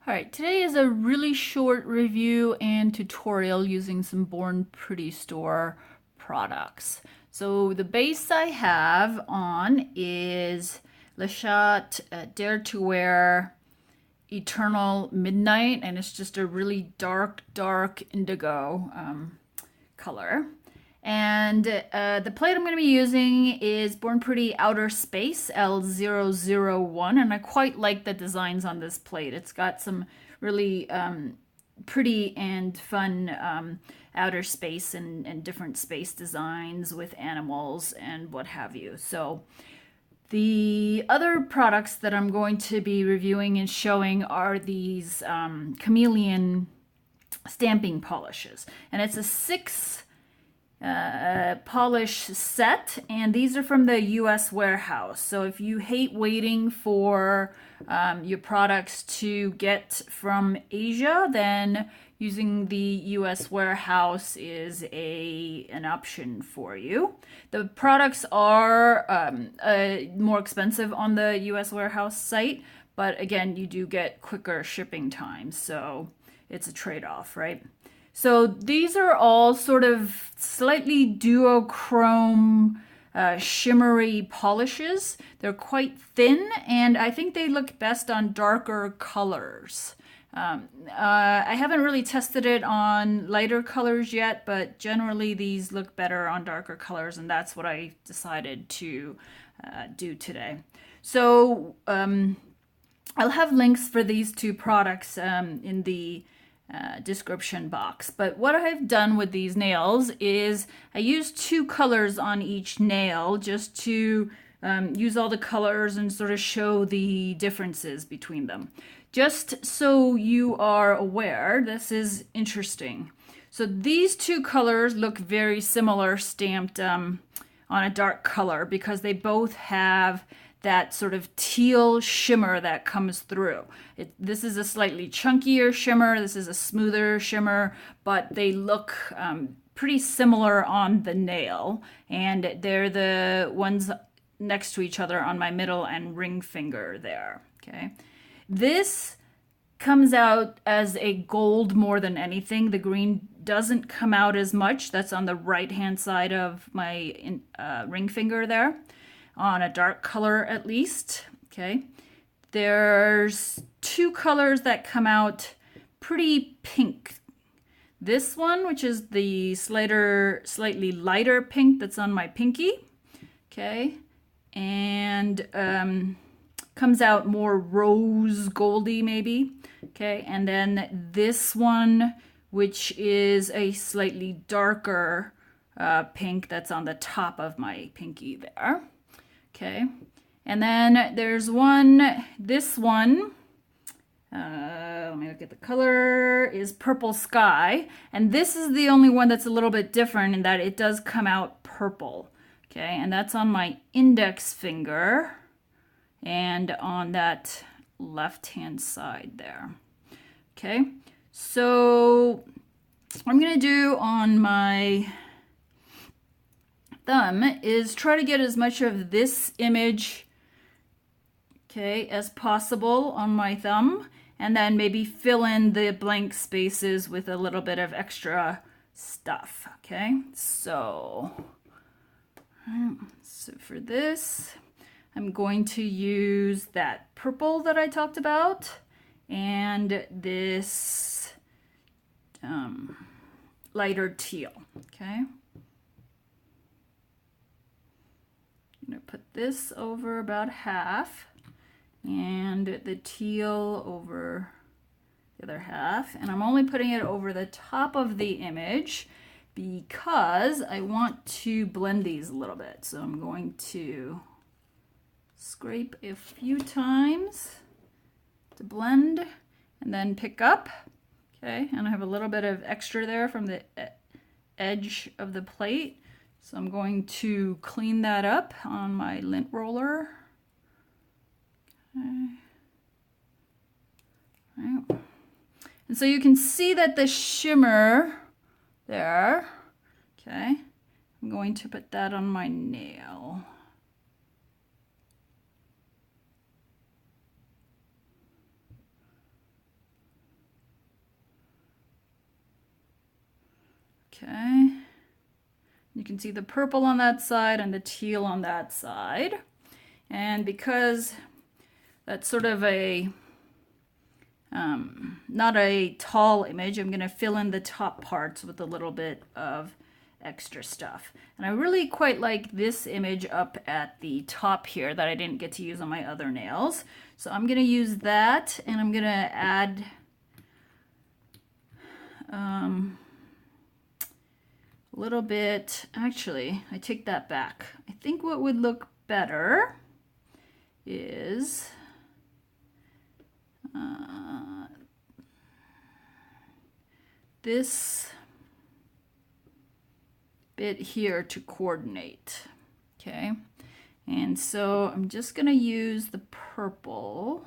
All right, today is a really short review and tutorial using some Born Pretty Store products. So the base I have on is Le Chat Dare to Wear Eternal Midnight, and it's just a really dark indigo color. And the plate I'm going to be using is Born Pretty Outer Space L001, and I quite like the designs on this plate. It's got some really pretty and fun outer space and different space designs with animals and what have you. So the other products that I'm going to be reviewing and showing are these Chameleon stamping polishes, and it's a 6 polish set, and these are from the US warehouse. So if you hate waiting for your products to get from Asia, then using the US warehouse is an option for you. The products are more expensive on the US warehouse site, but again, you do get quicker shipping times, so it's a trade-off, right? So these are all sort of slightly duochrome shimmery polishes. They're quite thin, and I think they look best on darker colors. I haven't really tested it on lighter colors yet, but generally these look better on darker colors, and that's what I decided to do today. So I'll have links for these two products in the description box. But what I've done with these nails is I used 2 colors on each nail just to use all the colors and sort of show the differences between them. Just so you are aware, this is interesting. So these 2 colors look very similar stamped on a dark color because they both have that sort of teal shimmer that comes through. This is a slightly chunkier shimmer, this is a smoother shimmer, but they look pretty similar on the nail, and they're the ones next to each other on my middle and ring finger there, okay? This comes out as a gold more than anything. The green doesn't come out as much. That's on the right-hand side of my ring finger there, on a dark color at least, okay? There's 2 colors that come out pretty pink. This one, which is the slightly lighter pink that's on my pinky, okay? And comes out more rose goldy maybe, okay? And then this one, which is a slightly darker pink that's on the top of my pinky there. Okay, and then there's this one, let me look at the color, is Purple Sky, and this is the only one that's a little bit different in that it does come out purple, okay, and that's on my index finger and on that left-hand side there, okay. So what I'm gonna do on my thumb is try to get as much of this image, okay, as possible on my thumb, and then maybe fill in the blank spaces with a little bit of extra stuff, okay? So for this, I'm going to use that purple that I talked about and this lighter teal, okay? I'm going to put this over about half and the teal over the other half, and I'm only putting it over the top of the image because I want to blend these a little bit. So I'm going to scrape a few times to blend and then pick up, okay, and I have a little bit of extra there from the edge of the plate. So I'm going to clean that up on my lint roller. Okay. Right. And so you can see that the shimmer there, okay, I'm going to put that on my nail. Okay. You can see the purple on that side and the teal on that side. And because that's sort of a, not a tall image, I'm going to fill in the top parts with a little bit of extra stuff. And I really quite like this image up at the top here that I didn't get to use on my other nails. So I'm going to use that, and I'm going to add a little bit. Actually, I take that back. I think what would look better is this bit here to coordinate. Okay, and so I'm just going to use the purple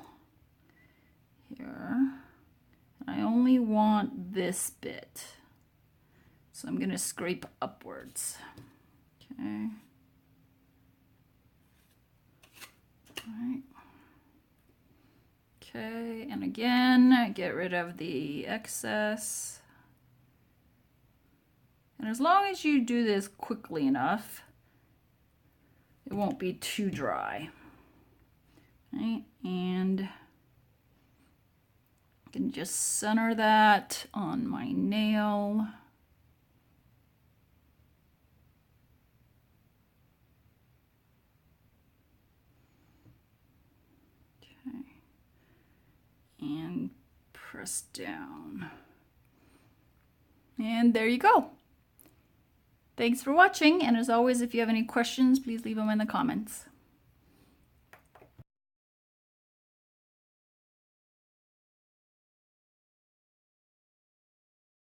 here. I only want this bit, so I'm going to scrape upwards. Okay. All right. Okay, and again, get rid of the excess. And as long as you do this quickly enough, it won't be too dry. Right? And I can just center that on my nail. Okay. And press down. And there you go. Thanks for watching, and as always, if you have any questions, please leave them in the comments.